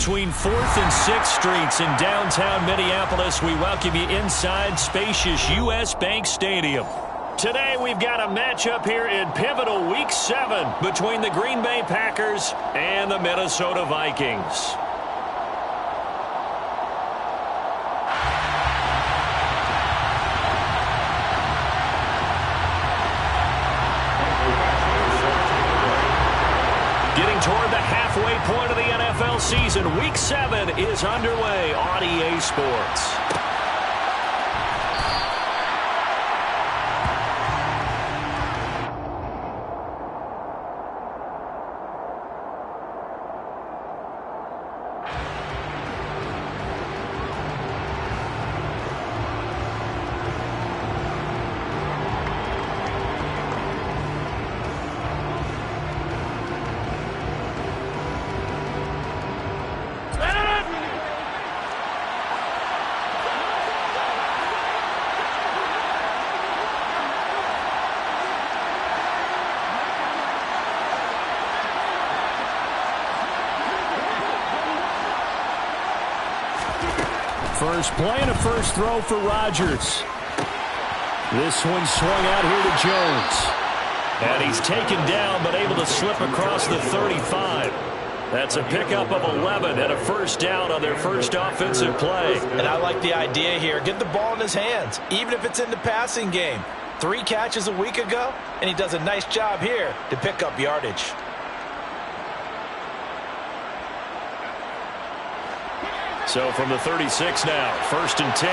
between 4th and 6th Streets in downtown Minneapolis. We welcome you inside spacious U.S. Bank Stadium. Today we've got a matchup here in pivotal Week 7 between the Green Bay Packers and the Minnesota Vikings. Getting toward the halfway point of the NFL season, Week 7 is underway on EA Sports. First play and a first throw for Rodgers. This one swung out here to Jones. And he's taken down but able to slip across the 35. That's a pickup of 11 and a first down on their first offensive play. And I like the idea here. Get the ball in his hands, even if it's in the passing game. 3 catches a week ago, and he does a nice job here to pick up yardage. So from the 36 now, 1st and 10.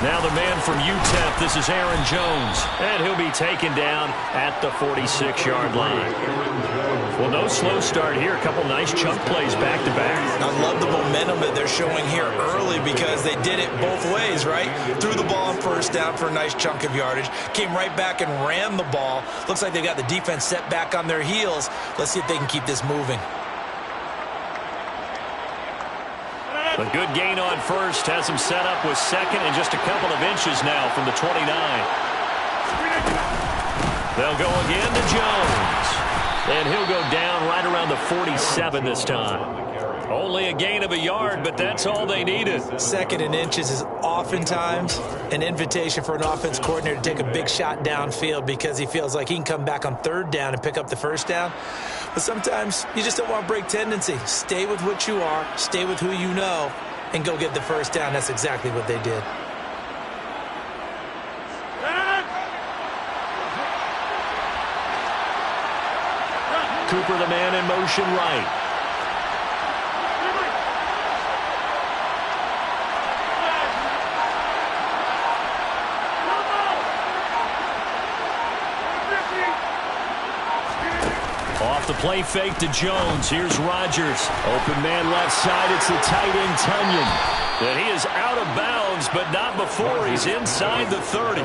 Now the man from UTEP, this is Aaron Jones. And he'll be taken down at the 46-yard line. Well, no slow start here. A couple nice chunk plays back-to-back. I love the momentum that they're showing here early because they did it both ways, right? Threw the ball on first down for a nice chunk of yardage. Came right back and ran the ball. Looks like they got the defense set back on their heels. Let's see if they can keep this moving. A good gain on first has him set up with second and just a couple of inches now from the 29. They'll go again to Jones. And he'll go down right around the 47 this time. Only a gain of a yard, but that's all they needed. Second and inches is oftentimes an invitation for an offense coordinator to take a big shot downfield because he feels like he can come back on 3rd down and pick up the first down. But sometimes you just don't want to break tendency. Stay with what you are, stay with who you know, and go get the first down. That's exactly what they did. Cooper, the man in motion right. Off the play fake to Jones. Here's Rodgers. Open man left side. It's the tight end, Tunyon. And he is out of bounds, but not before he's inside the 30.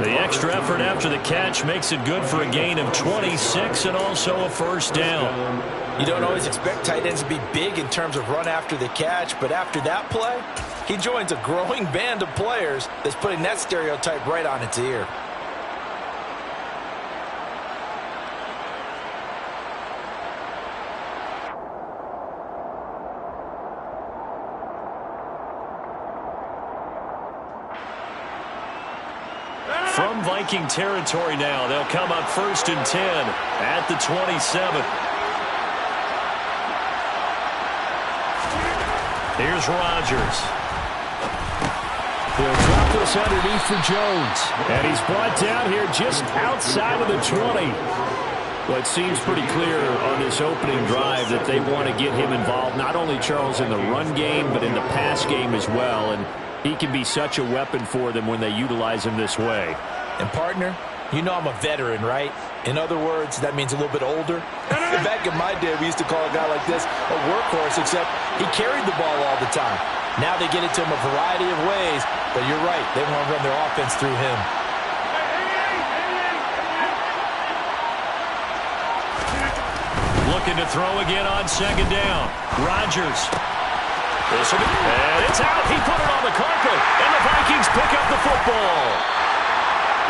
The extra effort after the catch makes it good for a gain of 26 and also a first down. You don't always expect tight ends to be big in terms of run after the catch, but after that play, he joins a growing band of players that's putting that stereotype right on its ear. From Viking territory now, they'll come up 1st and 10 at the 27. Here's Rodgers. He'll drop this underneath for Jones. And he's brought down here just outside of the 20. Well, it seems pretty clear on this opening drive that they want to get him involved, not only, Charles, in the run game, but in the pass game as well. And he can be such a weapon for them when they utilize him this way. And, partner, you know I'm a veteran, right? In other words, that means a little bit older. Back in my day, we used to call a guy like this a workhorse, except he carried the ball all the time. Now they get it to him a variety of ways, but you're right. They want to run their offense through him. Looking to throw again on 2nd down. Rodgers. And it's out. He put it on the carpet. And the Vikings pick up the football.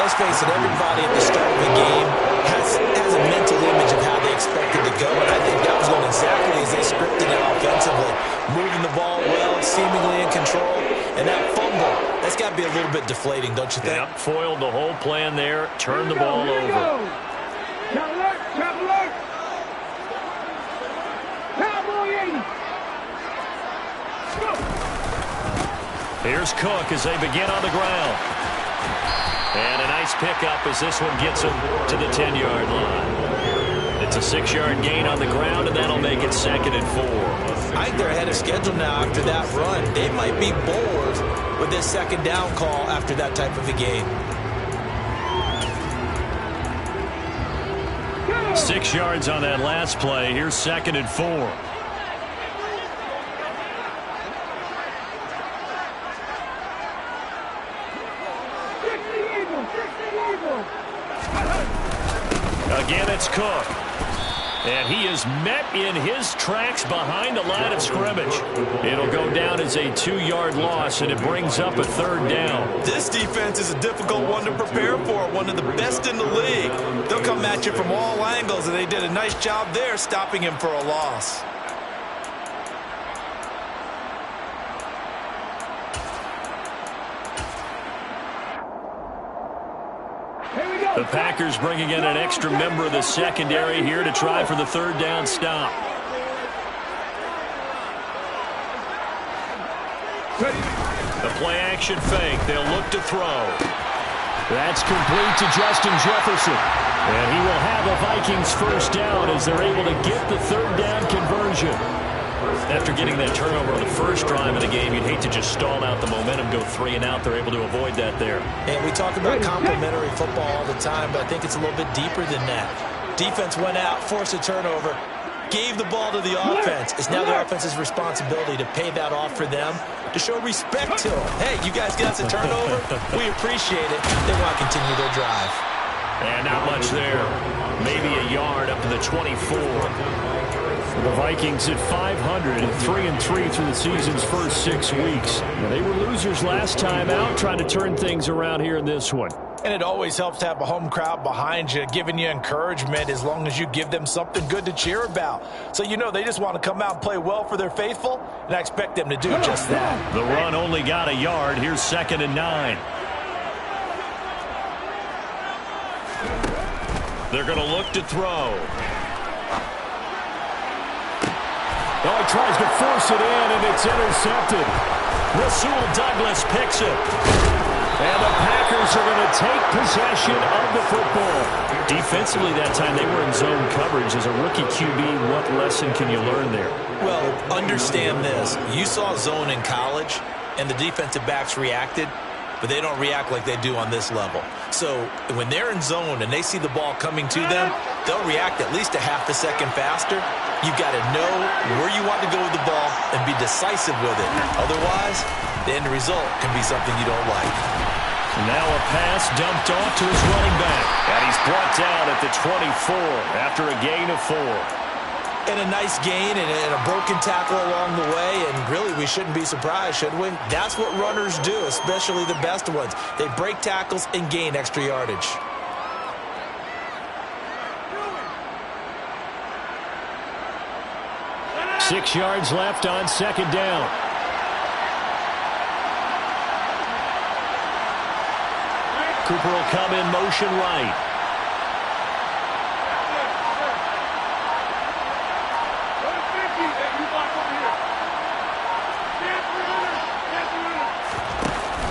Let's face it, everybody at the start of the game has a mental image of how they expect it to go, and I think that was going exactly as they scripted it offensively. Moving the ball well, seemingly in control, and that fumble, that's got to be a little bit deflating, don't you think? Yep, foiled the whole plan there, turned the ball over. Here's Cook as they begin on the ground. And a nice pickup as this one gets him to the 10-yard line. It's a 6-yard gain on the ground, and that'll make it 2nd and 4. I think they're ahead of schedule now after that run. They might be bold with this 2nd down call after that type of a game. 6 yards on that last play. Here's 2nd and 4. Again, it's Cook. And he is met in his tracks behind the line of scrimmage. It'll go down as a 2-yard loss, and it brings up a 3rd down. This defense is a difficult one to prepare for, one of the best in the league. They'll come at you from all angles, and they did a nice job there stopping him for a loss. The Packers bringing in an extra member of the secondary here to try for the 3rd down stop. The play-action fake. They'll look to throw. That's complete to Justin Jefferson. And he will have a Vikings 1st down as they're able to get the 3rd down conversion. After getting that turnover on the first drive of the game, you'd hate to just stall out the momentum, go 3 and out. They're able to avoid that there. And we talk about complementary football all the time, but I think it's a little bit deeper than that. Defense went out, forced a turnover, gave the ball to the offense. It's now the offense's responsibility to pay that off for them, to show respect to them. Hey, you guys got us a turnover? We appreciate it. They want to continue their drive. And not much there. Maybe a yard up to the 24. The Vikings at 500 and 3-3 through the season's first 6 weeks. They were losers last time out, trying to turn things around here in this one. And it always helps to have a home crowd behind you, giving you encouragement as long as you give them something good to cheer about. So you know they just want to come out and play well for their faithful, and I expect them to do just that. The run only got a yard. Here's 2nd and 9. They're going to look to throw. Oh, he tries to force it in, and it's intercepted. Rasul Douglas picks it. And the Packers are going to take possession of the football. Defensively that time, they were in zone coverage. As a rookie QB, what lesson can you learn there? Well, understand this. You saw zone in college, and the defensive backs reacted, but they don't react like they do on this level. So when they're in zone and they see the ball coming to them, they'll react at least a half a second faster. You've got to know where you want to go with the ball and be decisive with it. Otherwise, the end result can be something you don't like. Now a pass dumped off to his running back. And he's brought down at the 24 after a gain of 4. And a nice gain and a broken tackle along the way, and really we shouldn't be surprised, should we? That's what runners do, especially the best ones. They break tackles and gain extra yardage. Six yards left on 2nd down. Cooper will come in motion right.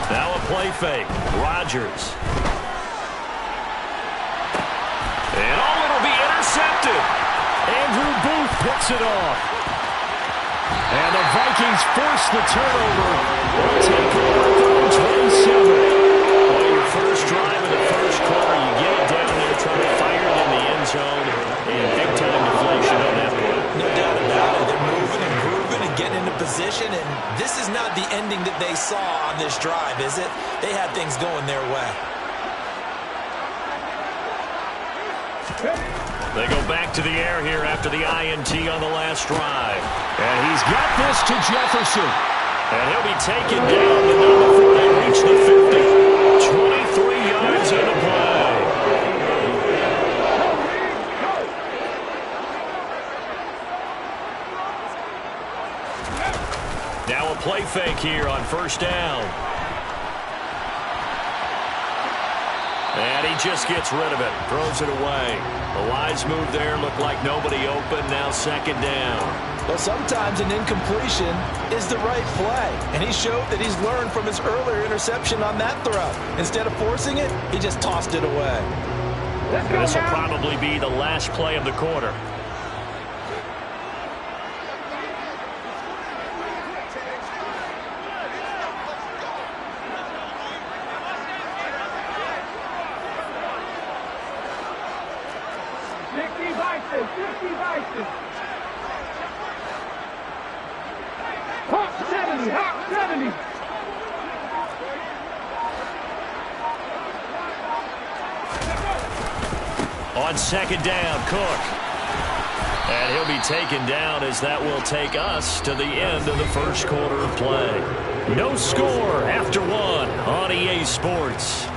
Now a play fake. Rodgers. And it'll be intercepted. Andrew Booth picks it off. And the Vikings force the turnover. They'll take over 27. Well, your first drive in the first quarter, you get it down there, trying to fire it in the end zone, and big-time deflation on that one. No doubt about it. They're moving and grooving and getting into position, and this is not the ending that they saw on this drive, is it? They had things going their way. They go back to the air here after the INT on the last drive. And he's got this to Jefferson. And he'll be taken down the number before they reach the 50. 23 yards into play. Now a play fake here on first down. And he just gets rid of it, throws it away. The wise move there, looked like nobody open, now second down. Well, sometimes an incompletion is the right play, and he showed that he's learned from his earlier interception on that throw. Instead of forcing it, he just tossed it away. This will probably be the last play of the quarter. On second down, Cook. And he'll be taken down as that will take us to the end of the first quarter of play. No score after one on EA Sports.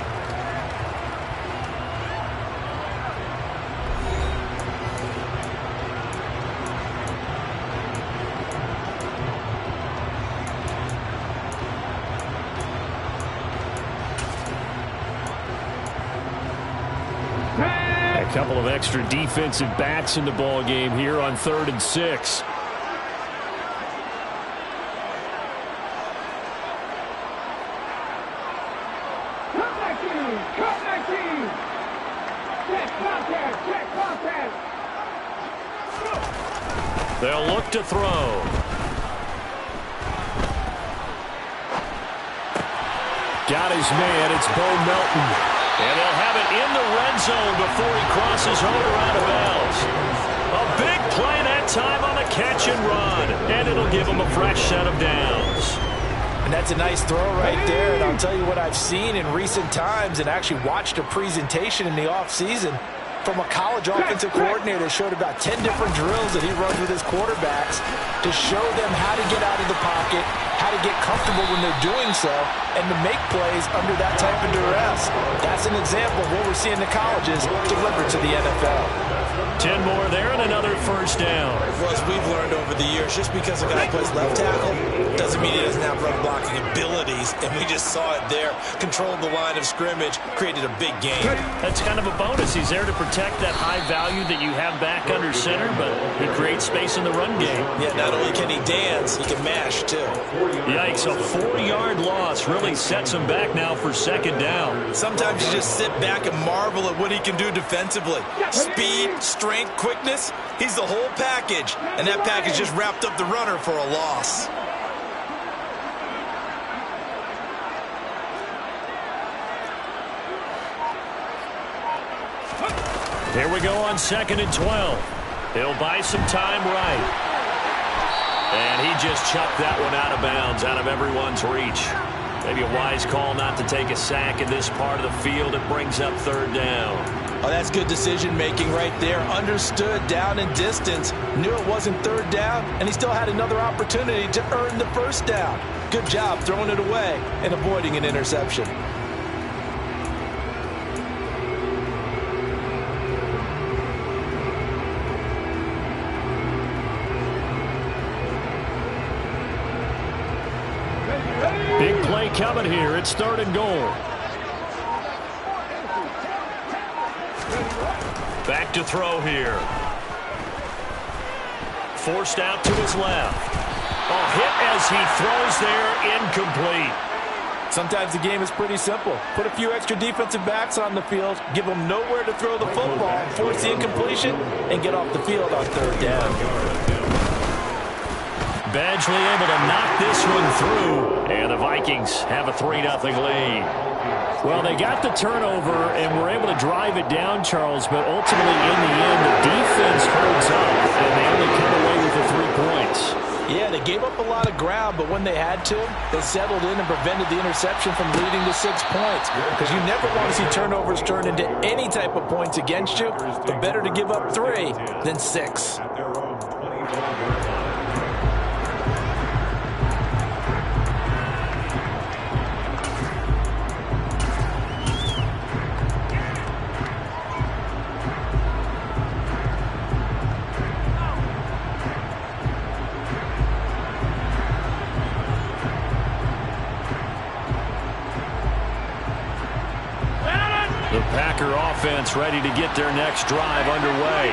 A couple of extra defensive backs in the ball game here on 3rd and 6. They'll look to throw. Got his man. It's Bo Melton. And they'll have it in the red zone before he crosses over out of bounds. A big play that time on the catch and run. And it'll give him a fresh set of downs. And that's a nice throw right there. And I'll tell you what I've seen in recent times and actually watched a presentation in the offseason from a college offensive coordinator. Showed about 10 different drills that he runs with his quarterbacks to show them how to get out of the pocket, how to get comfortable when they're doing so, and to make plays under that type of duress. That's an example of what we're seeing the colleges deliver to the NFL. 10 more there and another first down. Well, as we've learned over the years, just because a guy plays left tackle doesn't mean he doesn't have run blocking abilities, and we just saw it there. Controlled the line of scrimmage, created a big game. That's kind of a bonus. He's there to protect that high value that you have back under center, but he creates space in the run game. Yeah, not only can he dance, he can mash, too. Yikes, a 4-yard loss really sets him back now for second down. Sometimes you just sit back and marvel at what he can do defensively. Speed, strength, quickness, he's the whole package. And that package just wrapped up the runner for a loss. Here we go on 2nd and 12. He'll buy some time right. And he just chucked that one out of bounds, out of everyone's reach. Maybe a wise call not to take a sack in this part of the field. It brings up 3rd down. Oh, that's good decision-making right there. Understood down and distance. Knew it wasn't 3rd down, and he still had another opportunity to earn the 1st down. Good job throwing it away and avoiding an interception. Big play coming here. It's 3rd and goal. Back to throw here. Forced out to his left. A hit as he throws there, incomplete. Sometimes the game is pretty simple. Put a few extra defensive backs on the field, give them nowhere to throw the football, force the incompletion, and get off the field on 3rd down. Badgley able to knock this one through, and the Vikings have a 3-0 lead. Well, they got the turnover and were able to drive it down, Charles, but ultimately in the end, the defense holds up, and they only come away with the 3 points. Yeah, they gave up a lot of ground, but when they had to, they settled in and prevented the interception from leading to 6 points. Because you never want to see turnovers turn into any type of points against you, but better to give up 3 than 6. The Packer offense ready to get their next drive underway.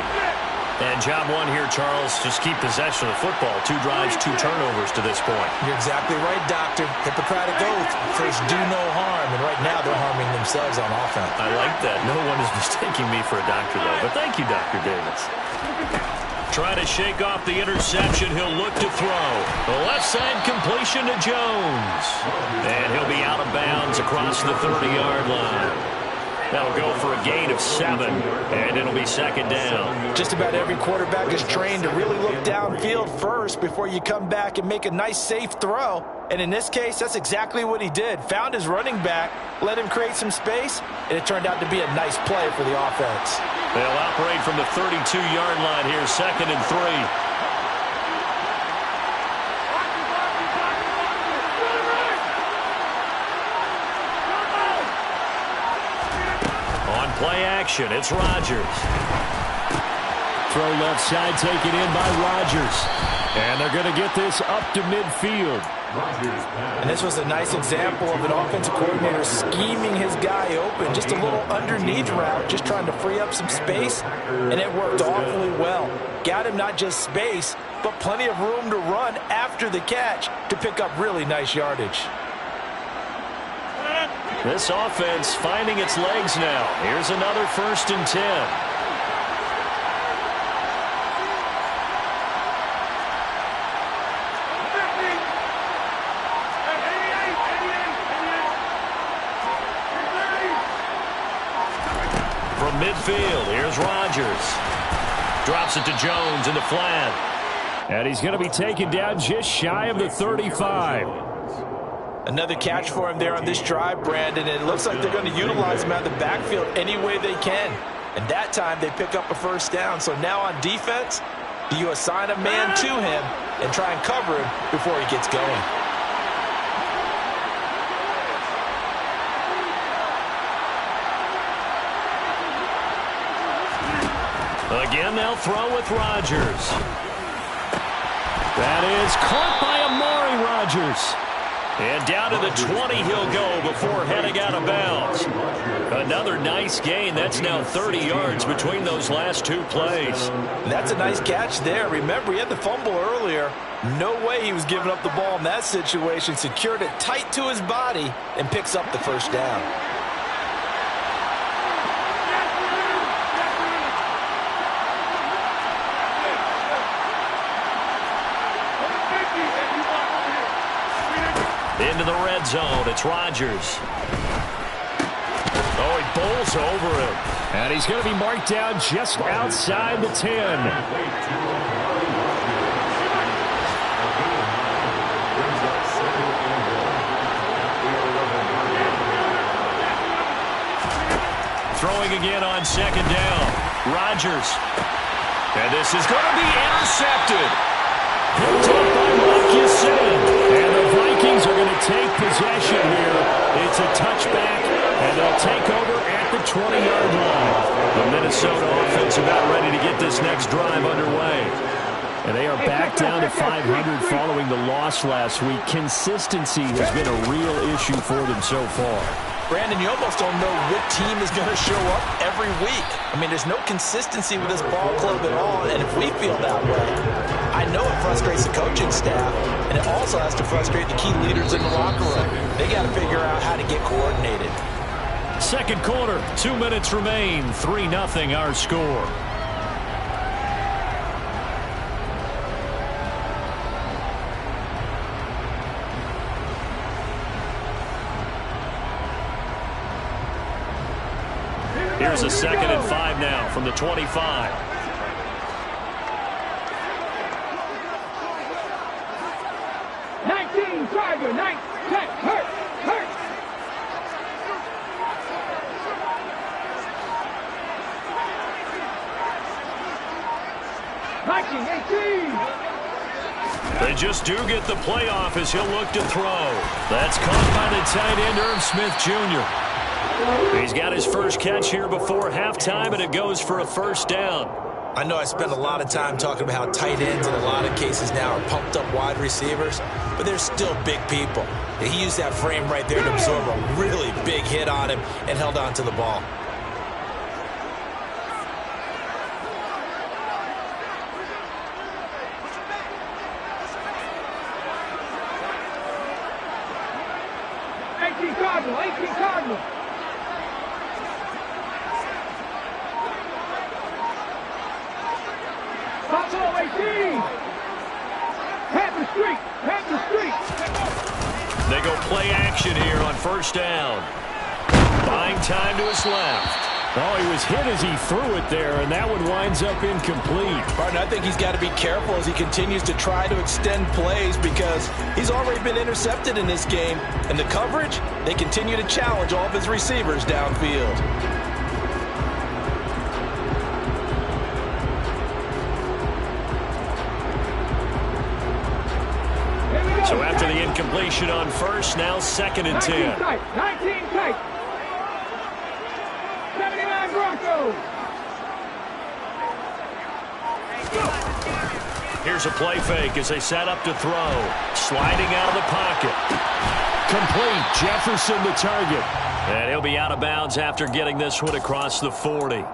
And job one here, Charles, just keep possession of the football. 2 drives, 2 turnovers to this point. You're exactly right, Doctor. Hippocratic oath. First, do no harm. And right now, they're harming themselves on offense. I like that. No one is mistaking me for a doctor, though. But thank you, Dr. Davis. Trying to shake off the interception. He'll look to throw. The left side completion to Jones. And he'll be out of bounds across the 30-yard line. That'll go for a gain of 7, and it'll be 2nd down. Just about every quarterback is trained to really look downfield first before you come back and make a nice, safe throw. And in this case, that's exactly what he did. Found his running back, let him create some space, and it turned out to be a nice play for the offense. They'll operate from the 32-yard line here, 2nd and 3. Play action, it's Rodgers. Throw left side taken in by Rodgers. And they're going to get this up to midfield. And this was a nice example of an offensive coordinator scheming his guy open. Just a little underneath route, just trying to free up some space. And it worked awfully well. Got him not just space, but plenty of room to run after the catch to pick up really nice yardage. This offense finding its legs now. Here's another 1st and 10. From midfield, here's Rodgers. Drops it to Jones in the flat. And he's going to be taken down just shy of the 35. Another catch for him there on this drive, Brandon, and it looks like they're going to utilize him out of the backfield any way they can. And that time they pick up a 1st down. So now on defense, do you assign a man to him and try and cover him before he gets going? Again, they'll throw with Rodgers. That is caught by Amari Rodgers. And down to the 20 he'll go before heading out of bounds. Another nice gain. That's now 30 yards between those last 2 plays. And that's a nice catch there. Remember, he had the fumble earlier. No way he was giving up the ball in that situation. Secured it tight to his body and picks up the 1st down. Into the red zone, it's Rodgers. Oh, he bowls over him. And he's going to be marked down just outside the 10. Throwing again on 2nd down. Rodgers. And this is going to be intercepted. Picked up by Marcus. And the Vikings are going to take possession here. It's a touchback, and they'll take over at the 20-yard line. The Minnesota offense about ready to get this next drive underway. And they are back down to 500 following the loss last week. Consistency has been a real issue for them so far. Brandon, you almost don't know what team is going to show up every week. I mean, there's no consistency with this ball club at all, and if we feel that way, I know it frustrates the coaching staff, and it also has to frustrate the key leaders in the locker room. They got to figure out how to get coordinated. 2nd quarter, 2 minutes remain, 3-0 our score. Here's a 2nd and 5 now from the 25. They just do get the playoff as he'll look to throw. That's caught by the tight end, Irv Smith Jr. He's got his first catch here before halftime, and it goes for a first down. I know I spend a lot of time talking about how tight ends in a lot of cases now are pumped up wide receivers, but they're still big people. He used that frame right there to absorb a really big hit on him and held on to the ball. Cardinal. Buffalo 18. Panther Street. They go play action here on first down. Buying time to his left. Oh, he was hit as he threw it there, and that one winds up incomplete. Partner, I think he's got to be careful as he continues to try to extend plays because he's already been intercepted in this game. And the coverage, they continue to challenge all of his receivers downfield. So after the incompletion on first, now 2nd and 10. 19 tight. 79 Broncos. Here's a play fake as they set up to throw. Sliding out of the pocket. Complete. Jefferson the target. And he'll be out of bounds after getting this one across the 40.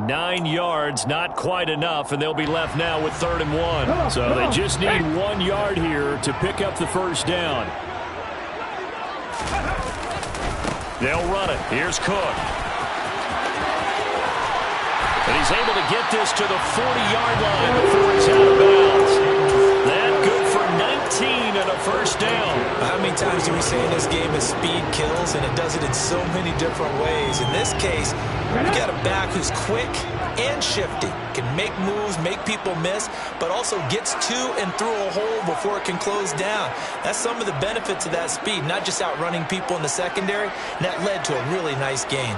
9 yards, not quite enough, and they'll be left now with 3rd and 1. So they just need 1 yard here to pick up the first down. They'll run it. Here's Cook. And he's able to get this to the 40-yard line before he's out of bounds. That good for 19 and a first down. How many times do we say in this game that speed kills, and it does it in so many different ways? In this case, you got a back who's quick and shifty, can make moves, make people miss, but also gets to and through a hole before it can close down. That's some of the benefits of that speed, not just outrunning people in the secondary, and that led to a really nice gain.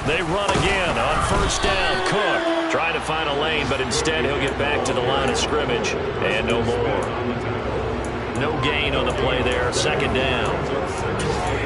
They run again on first down. Cook trying to find a lane, but instead he'll get back to the line of scrimmage and no more. No gain on the play there. 2nd down.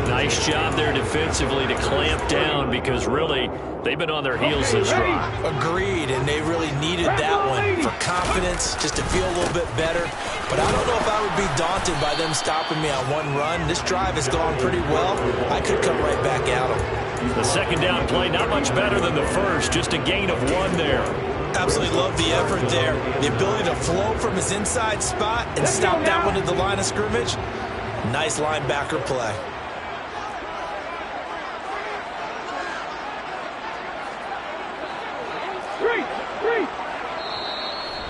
Nice job there defensively to clamp down because really they've been on their heels this drive. Agreed, and they really needed that one for confidence, just to feel a little bit better. But I don't know if I would be daunted by them stopping me on one run. This drive has gone pretty well. I could come right back at them. The 2nd down play, not much better than the first, just a gain of 1 there. Absolutely love the effort there. The ability to flow from his inside spot and stop that one at the line of scrimmage. Nice linebacker play.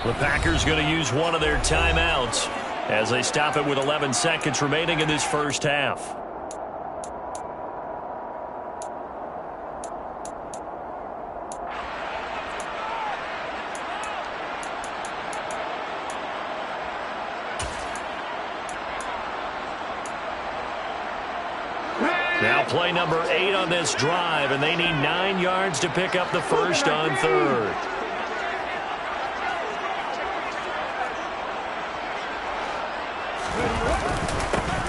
The Packers going to use one of their timeouts as they stop it with 11 seconds remaining in this first half. Now play number 8 on this drive, and they need 9 yards to pick up the first on 3rd.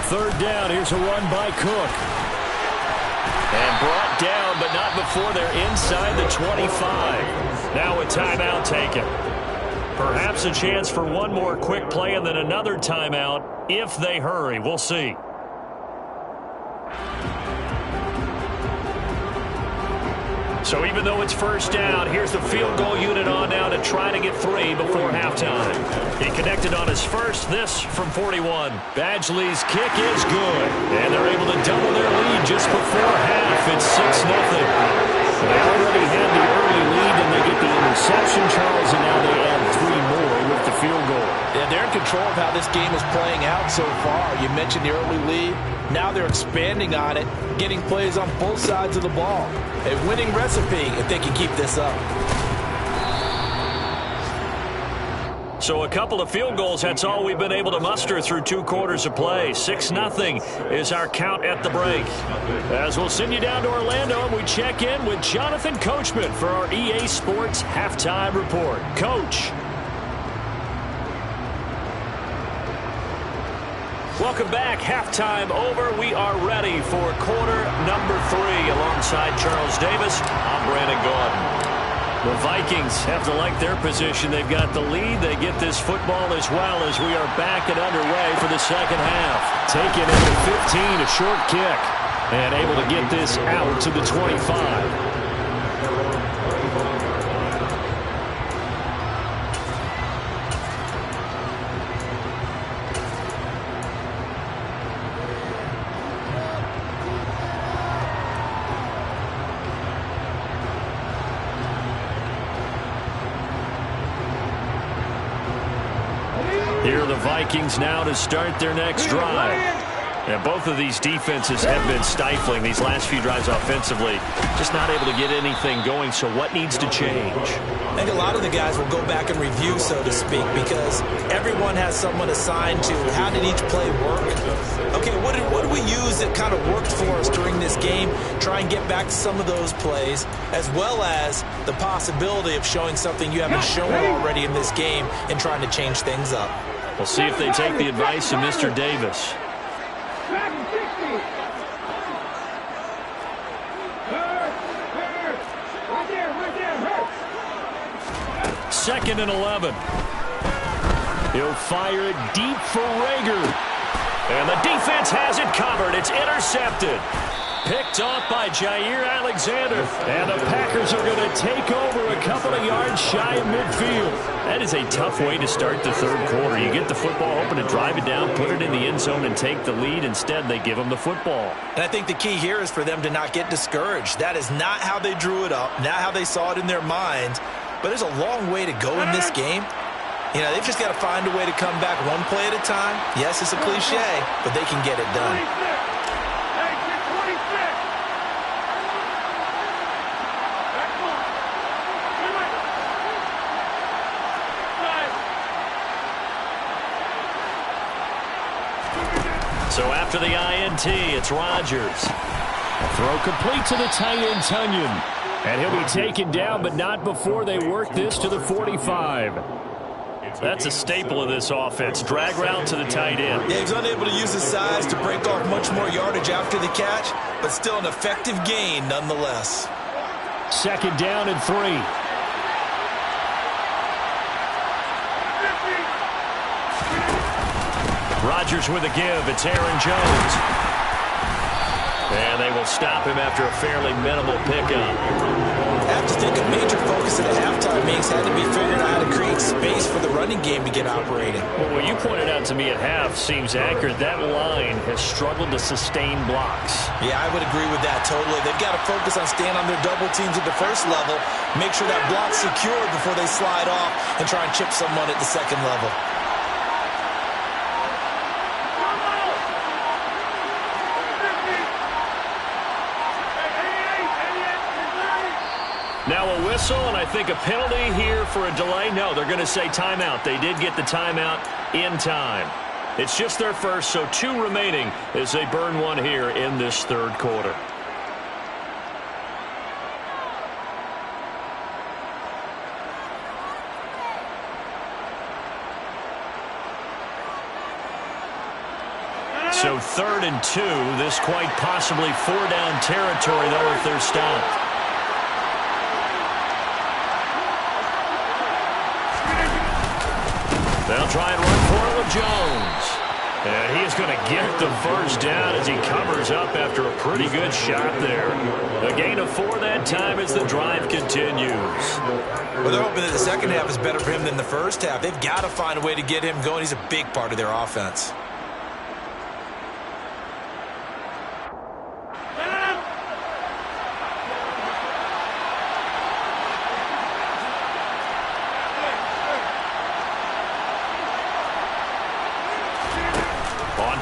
Third down. Here's a run by Cook. And brought down, but not before they're inside the 25. Now a timeout taken. Perhaps a chance for one more quick play and then another timeout if they hurry. We'll see. So even though it's first down, here's the field goal unit on now to try to get 3 before halftime. He connected on his first, this from 41. Badgley's kick is good. And they're able to double their lead just before half. It's 6-0. They already had the early lead, and they get the interception, Charles, and now they add 3 more with the field goal. Yeah, they're in control of how this game is playing out so far. You mentioned the early lead. Now they're expanding on it, getting plays on both sides of the ball. A winning recipe if they can keep this up. So a couple of field goals, that's all we've been able to muster through 2 quarters of play. 6-0 is our count at the break. As we'll send you down to Orlando, and we check in with Jonathan Coachman for our EA Sports Halftime Report. Coach. Welcome back. Halftime over. We are ready for quarter number 3. Alongside Charles Davis, I'm Brandon Gordon. The Vikings have to like their position. They've got the lead. They get this football as well as we are back and underway for the second half. Taken into 15, a short kick, and able to get this out to the 25. Here are the Vikings now to start their next drive. And both of these defenses have been stifling these last few drives offensively. Just not able to get anything going, so what needs to change? I think a lot of the guys will go back and review, so to speak, because everyone has someone assigned to how did each play work. Okay, what did we use that kind of worked for us during this game? Try and get back to some of those plays, as well as the possibility of showing something you haven't shown already in this game and trying to change things up. We'll see if they take the advice of Mr. Davis. Second and 11. He'll fire it deep for Rager. And the defense has it covered. It's intercepted. Picked off by Jair Alexander. And the Packers are going to take over a couple of yards shy of midfield. That is a tough way to start the third quarter. You get the football open and drive it down, put it in the end zone, and take the lead. Instead, they give them the football. And I think the key here is for them to not get discouraged. That is not how they drew it up, not how they saw it in their minds. But there's a long way to go in this game. You know, they've just got to find a way to come back one play at a time. Yes, it's a cliche, but they can get it done. So after the INT, it's Rodgers. Throw complete to the tight end, Tunyon. And he'll be taken down, but not before they work this to the 45. That's a staple of this offense. Drag route to the tight end. Yeah, he's unable to use his size to break off much more yardage after the catch, but still an effective gain nonetheless. Second down and 3. Rodgers with a give. It's Aaron Jones. And they will stop him after a fairly minimal pickup. I have to think a major focus at the halftime meetings had to be figuring out how to create space for the running game to get operating. Well, what you pointed out to me at half seems accurate. That line has struggled to sustain blocks. Yeah, I would agree with that totally. They've got to focus on staying on their double teams at the first level, make sure that block's secured before they slide off and try and chip someone at the second level. Now a whistle, and I think a penalty here for a delay. No, they're going to say timeout. They did get the timeout in time. It's just their first, so 2 remaining as they burn one here in this third quarter. So 3rd and 2. This quite possibly 4-down territory, though, if they're stopped. They'll try and run for it with Jones. And he is going to get the first down as he covers up after a pretty good shot there. A gain of 4 that time as the drive continues. Well, they're hoping that the second half is better for him than the first half. They've got to find a way to get him going. He's a big part of their offense.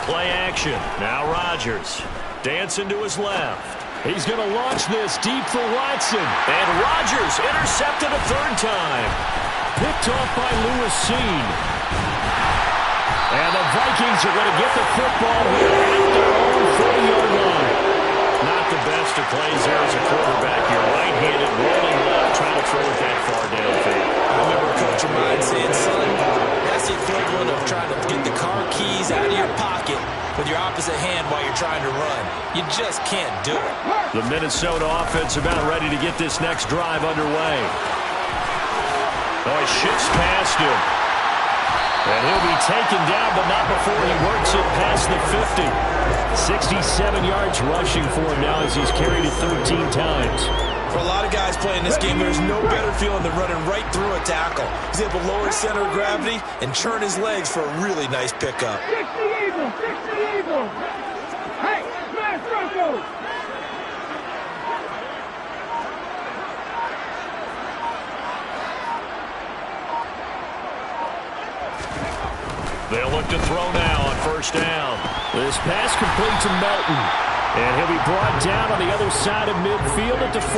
Play action. Now Rodgers. Dancing to his left. He's going to launch this deep for Watson. And Rodgers intercepted a 3rd time. Picked off by Lewis. And the Vikings are going to get the football here at their own 40-yard line. Not the best of plays there as a quarterback. You're right-handed, rolling left, trying to throw it that far downfield. I remember a coach of mine saying, son, that's the equivalent of trying to get the car keys out of your pocket with your opposite hand while you're trying to run. You just can't do it. The Minnesota offense about ready to get this next drive underway. Oh, he shifts past him. And he'll be taken down, but not before he works it past the 50. 67 yards rushing for him now as he's carried it 13 times. For a lot of guys playing this game, there's no better feeling than running right through a tackle. He's able to lower his center of gravity and churn his legs for a really nice pickup. 60 Eagles! 60 Eagles! Hey, smash Broncos! They'll look to throw now on first down. This pass complete to Melton. And he'll be brought down on the other side of midfield at the 43.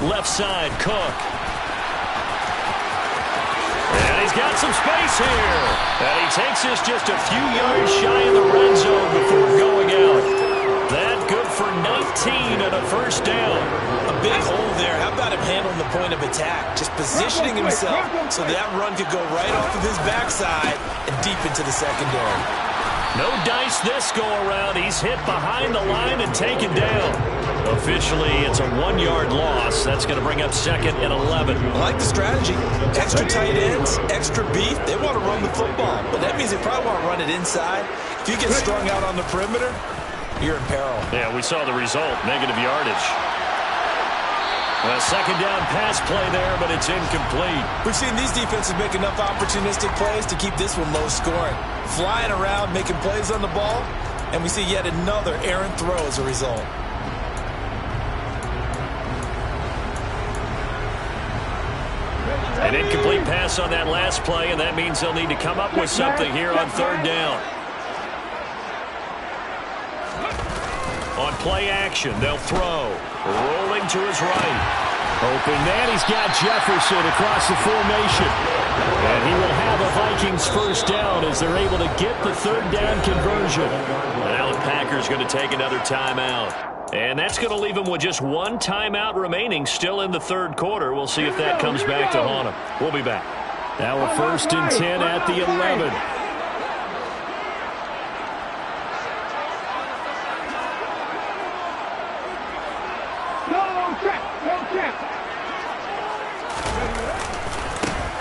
Left side, Cook. And he's got some space here. And he takes this just a few yards shy of the red zone before going out. That good for 19 and a first down. A big hole there. How about him handling the point of attack? Just positioning himself so that run could go right off of his backside and deep into the secondary. No dice this go-around. He's hit behind the line and taken down. Officially, it's a 1-yard loss. That's going to bring up second and 11. I like the strategy. Extra tight ends, extra beef. They want to run the football, but that means they probably want to run it inside. If you get strung out on the perimeter, you're in peril. Yeah, we saw the result. Negative yardage. A second down pass play there, but it's incomplete. We've seen these defenses make enough opportunistic plays to keep this one low scoring. Flying around, making plays on the ball, and we see yet another errant throw as a result. An incomplete pass on that last play, and that means they'll need to come up with something here on third down. On play action, they'll throw. Rolling to his right. Open man, he's got Jefferson across the formation. And he will have a Vikings first down as they're able to get the third down conversion. Now the Packers going to take another timeout. And that's going to leave them with just one timeout remaining still in the third quarter. We'll see if that comes back to haunt them. We'll be back. Now a 1st and 10 at the 11.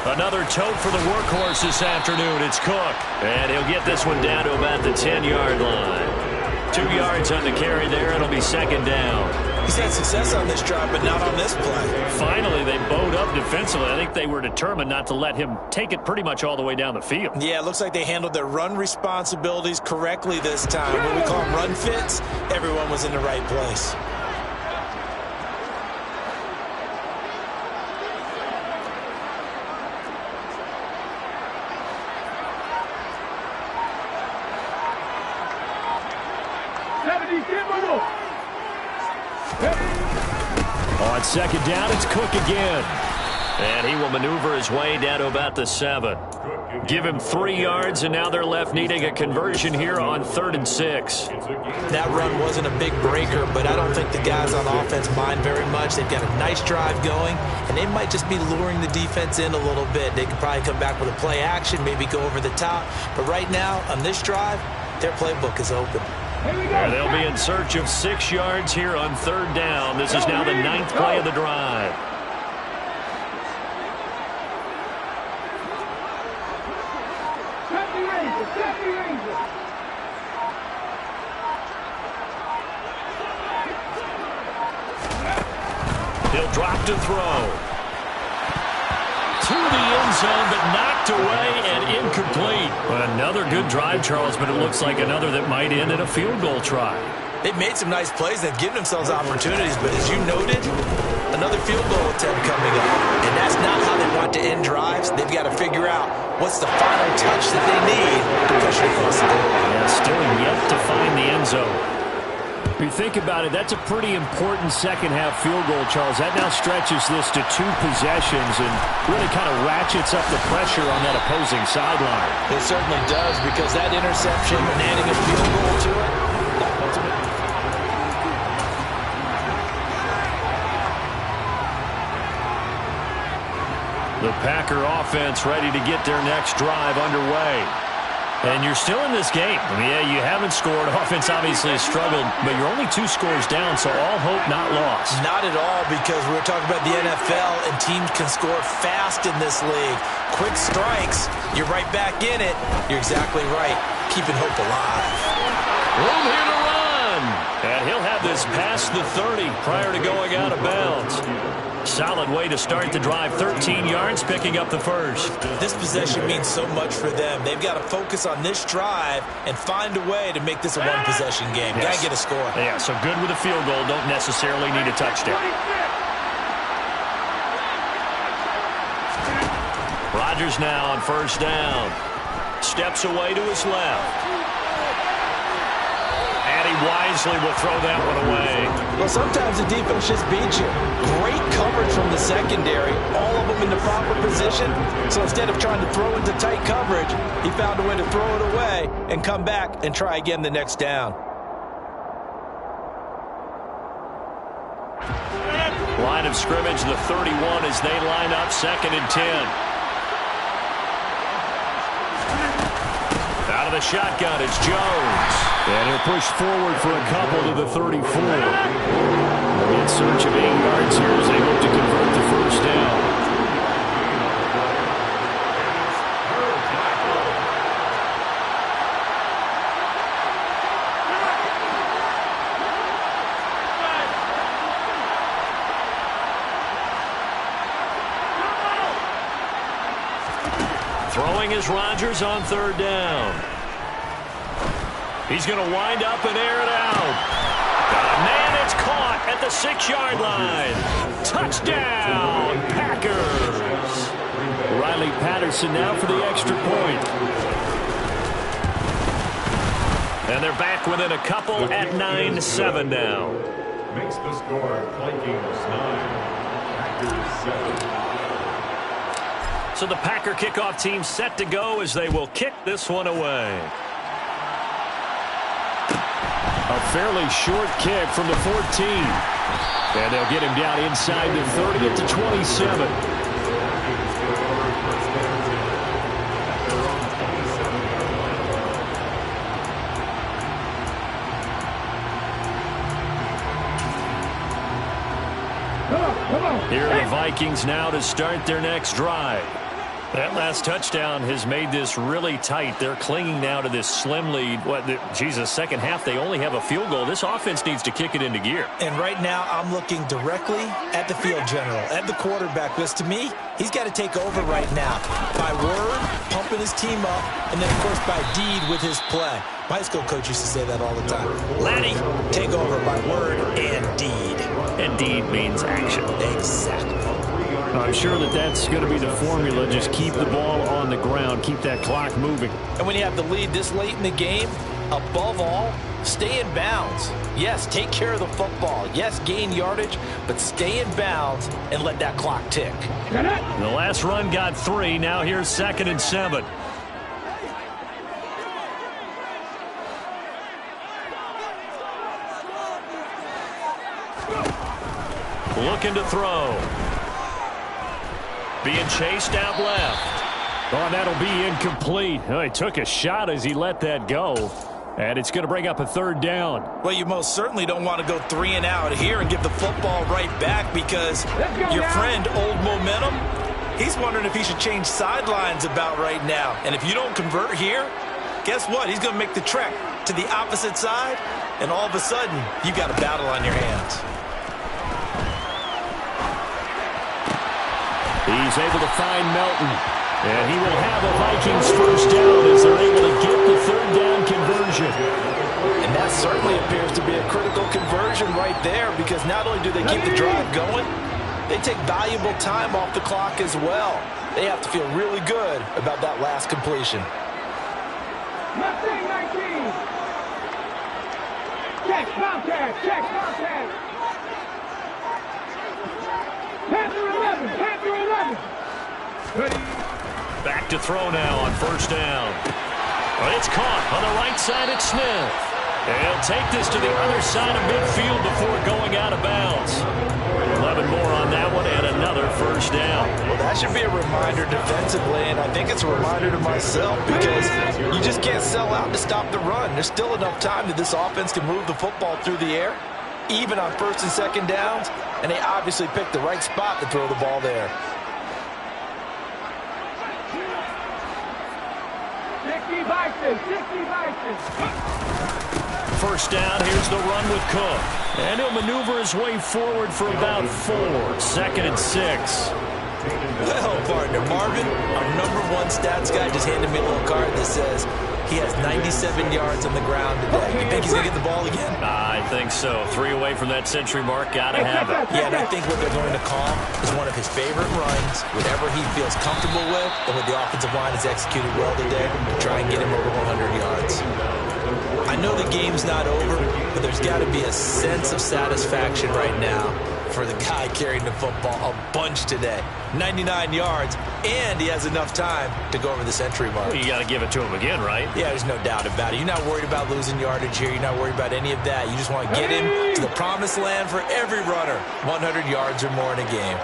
Another tote for the workhorse this afternoon. It's Cook. And he'll get this one down to about the 10-yard line. 2 yards on the carry there. It'll be second down. He's had success on this drive, but not on this play. Finally, they bowed up defensively. I think they were determined not to let him take it pretty much all the way down the field. Yeah, it looks like they handled their run responsibilities correctly this time. When we call them run fits, everyone was in the right place. On second down, it's Cook again. And he will maneuver his way down to about the 7. Give him 3 yards, and now they're left needing a conversion here on 3rd and 6. That run wasn't a big breaker, but I don't think the guys on offense mind very much. They've got a nice drive going, and they might just be luring the defense in a little bit. They could probably come back with a play action, maybe go over the top. But right now, on this drive, their playbook is open. And they'll be in search of 6 yards here on 3rd down. This is now the 9th play of the drive. He'll drop to throw. To the end zone, but knocked away and incomplete. Another good drive, Charles, but it looks like another that might end in a field goal try. They've made some nice plays. They've given themselves opportunities, but as you noted, Another field goal attempt coming up. And that's not how they want to end drives. They've got to figure out what's the final touch that they need to push it across the goal line. Yeah, still yet to find the end zone. If you think about it, that's a pretty important second-half field goal, Charles. That now stretches this to 2 possessions and really kind of ratchets up the pressure on that opposing sideline. It certainly does, because that interception and adding a field goal to it, the Packer offense ready to get their next drive underway. And you're still in this game. I mean, yeah, you haven't scored. Offense obviously has struggled, but you're only 2 scores down, so all hope not lost. Not at all, because we were talking about the NFL, and teams can score fast in this league. Quick strikes, you're right back in it. You're exactly right. Keeping hope alive. Room here to run. And he'll have this past the 30 prior to going out of bounds. Solid way to start the drive. 13 yards, picking up the first. This possession means so much for them. They've got to focus on this drive and find a way to make this a one-possession game. Yes. Got to get a score. Yeah, so good with a field goal. Don't necessarily need a touchdown. Rodgers now on first down. Steps away to his left. And he wisely will throw that one away. Well, sometimes the defense just beats you. Great coverage from the secondary, all of them in the proper position. So instead of trying to throw into tight coverage, he found a way to throw it away and come back and try again the next down. Line of scrimmage, the 31 as they line up, 2nd and 10. Out of the shotgun, it's Jones. And he'll push forward for a couple to the 34. In search of 8 yards here as they hope to convert the first down. Throwing is Rodgers on 3rd down. He's going to wind up and air it out. Man, it's caught at the 6-yard line. Touchdown, Packers. Riley Patterson now for the extra point. And they're back within a couple at 9-7 now. Makes the score, Vikings 9, Packers 7. So the Packer kickoff team set to go as they will kick this one away. A fairly short kick from the 14. And they'll get him down inside the 30 at the 27. Here are the Vikings now to start their next drive. That last touchdown has made this really tight. They're clinging now to this slim lead. Second half, they only have a field goal. This offense needs to kick it into gear. And right now, I'm looking directly at the field general, at the quarterback. Because to me, he's got to take over right now. By word, pumping his team up, and then, of course, by deed with his play. My high school coach used to say that all the time. Laddie, take over by word and deed. And deed means action. Exactly. I'm sure that that's going to be the formula. Just keep the ball on the ground. Keep that clock moving. And when you have the lead this late in the game, above all, stay in bounds. Yes, take care of the football. Yes, gain yardage, but stay in bounds and let that clock tick. The last run got 3. Now here's 2nd and 7. Looking to throw. Being chased out left. Oh, that'll be incomplete. Oh, he took a shot as he let that go. And it's going to bring up a 3rd down. Well, you most certainly don't want to go 3 and out here and give the football right back, because your friend, Old Momentum, he's wondering if he should change sidelines about right now. And if you don't convert here, guess what? He's going to make the trek to the opposite side, and all of a sudden, you've got a battle on your hands. He's able to find Melton. And he will have a Vikings first down as they're able to get the 3rd down conversion. And that certainly appears to be a critical conversion right there, because not only do they keep the drive going, they take valuable time off the clock as well. They have to feel really good about that last completion. Mustang 19. Check, Bobcat, check, Bobcat. Panther 11, Panther 11. Ready. Back to throw now on first down. Well, it's caught on the right side at Smith. He'll take this to the other side of midfield before going out of bounds. 11 more on that one and another first down. Well, that should be a reminder defensively, and I think it's a reminder to myself because you just can't sell out to stop the run. There's still enough time that this offense can move the football through the air, even on first and second downs, and they obviously picked the right spot to throw the ball there. 60 Vikings, 60 Vikings. First down, here's the run with Cook. And he'll maneuver his way forward for about 4. Second and 6. Well, partner, Marvin, our #1 stats guy, just handed me a little card that says he has 97 yards on the ground today. You think he's going to get the ball again? I think so. 3 away from that century mark. Got to have it. Yeah, and I think what they're going to call is one of his favorite runs, whatever he feels comfortable with, and what the offensive line has executed well today to try and get him over 100 yards. I know the game's not over, but there's got to be a sense of satisfaction right now for the guy carrying the football a bunch today. 99 yards, and he has enough time to go over the century mark. You got to give it to him again, right? Yeah, there's no doubt about it. You're not worried about losing yardage here. You're not worried about any of that. You just want to get him to the promised land for every runner. 100 yards or more in a game.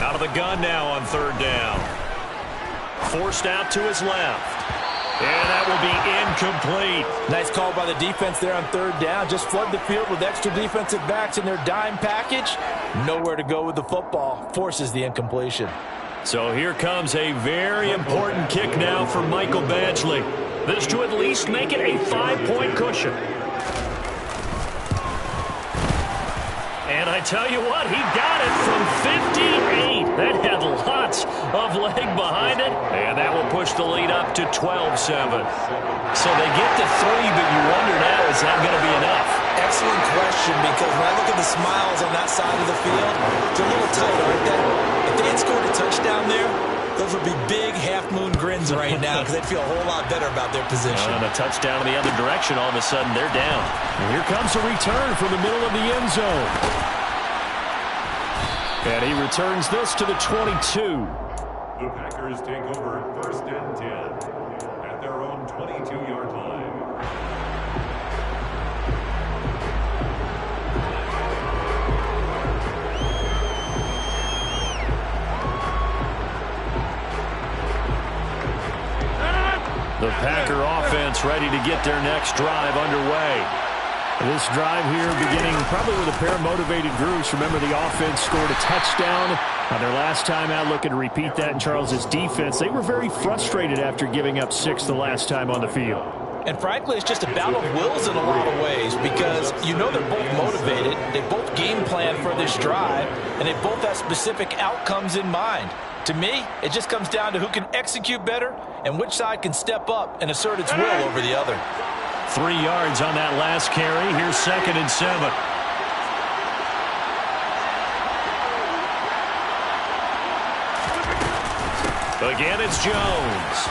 Out of the gun now on third down. Forced out to his left. And that will be incomplete. Nice call by the defense there on third down. Just flood the field with extra defensive backs in their dime package. Nowhere to go with the football. Forces the incompletion. So here comes a very important kick now for Michael Badgley. This to at least make it a 5-point cushion. And I tell you what, he got it from 58. That had lots of leg behind it. And that will push the lead up to 12-7. So they get to 3, but you wonder now, is that going to be enough? Excellent question, because when I look at the smiles on that side of the field, it's a little tight, aren't they? If they had scored a touchdown there, those would be big half-moon grins right now because they'd feel a whole lot better about their position. And a touchdown in the other direction, all of a sudden they're down. And here comes a return from the middle of the end zone. And he returns this to the 22. The Packers take over first and 10 at their own 22-yard line. The Packer offense ready to get their next drive underway. This drive here beginning probably with a pair of motivated groups. Remember, the offense scored a touchdown on their last time out. Looking to repeat that in Charles's defense. They were very frustrated after giving up 6 the last time on the field. And frankly, it's just a battle of wills in a lot of ways because you know they're both motivated. They both game plan for this drive, and they both have specific outcomes in mind. To me, it just comes down to who can execute better and which side can step up and assert its will over the other. 3 yards on that last carry. Here's second and 7. Again, it's Jones.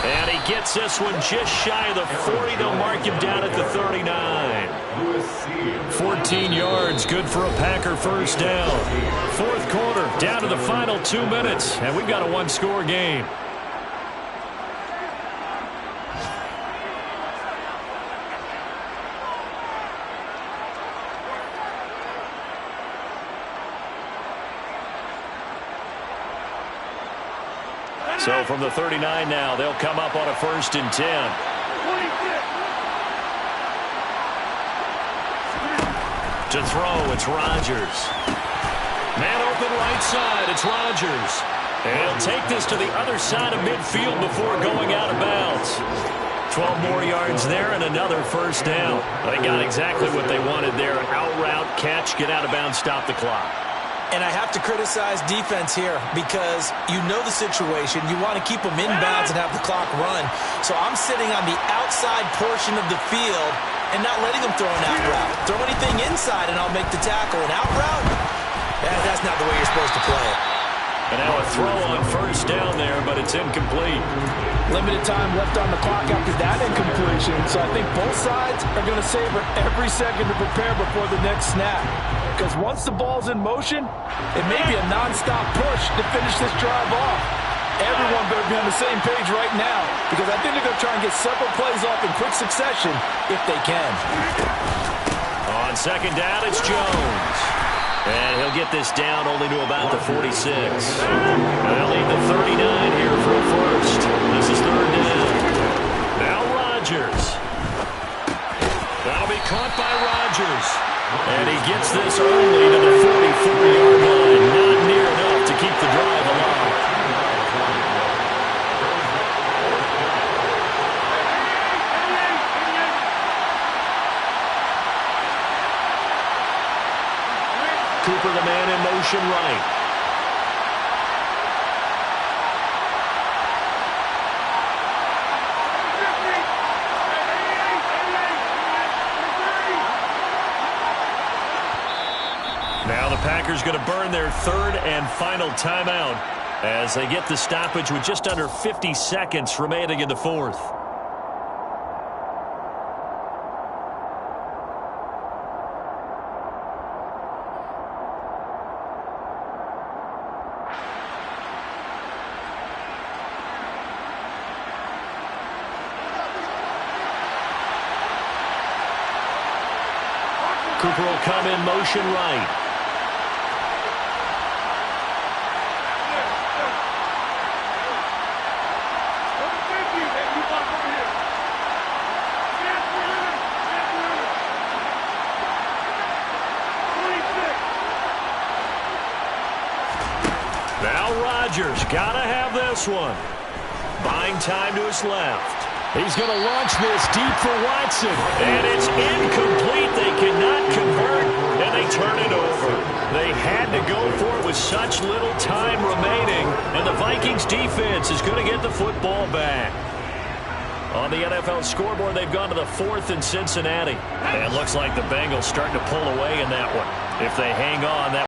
And he gets this one just shy of the 40. They'll mark him down at the 39. 14 yards, good for a Packer first down. Fourth quarter, down to the final 2 minutes, and we've got a one-score game. So from the 39 now, they'll come up on a first and 10. To throw, it's Rodgers. Man open right side, it's Rodgers. And he'll take this to the other side of midfield before going out of bounds. 12 more yards there and another first down. They got exactly what they wanted there. Out route, catch, get out of bounds, stop the clock. And I have to criticize defense here because you know the situation. You want to keep them inbounds and have the clock run. So I'm sitting on the outside portion of the field and not letting them throw an out route. Throw anything inside and I'll make the tackle. An out route? That's not the way you're supposed to play it. And now a throw on first down there, but it's incomplete. Limited time left on the clock after that incompletion, so I think both sides are going to savor every second to prepare before the next snap. Because once the ball's in motion, it may be a nonstop push to finish this drive off. Everyone better be on the same page right now, because I think they're going to try and get several plays off in quick succession if they can. On second down, it's Jones. And he'll get this down only to about the 46. They'll need the 39 here for a first. This is third down. Now Rodgers. That'll be caught by Rodgers. And he gets this early to the 44-yard line. Not near enough to keep the drive alive. Cooper, the man in motion right. Now the Packers going to burn their third and final timeout as they get the stoppage with just under 50 seconds remaining in the fourth. Cooper will come in motion right. Now Rodgers, gotta have this one. Buying time to his left. He's going to launch this deep for Watson. And it's incomplete. They cannot convert, and they turn it over. They had to go for it with such little time remaining, and the Vikings defense is going to get the football back. On the NFL scoreboard, they've gone to the 4th in Cincinnati. And it looks like the Bengals starting to pull away in that one. If they hang on, that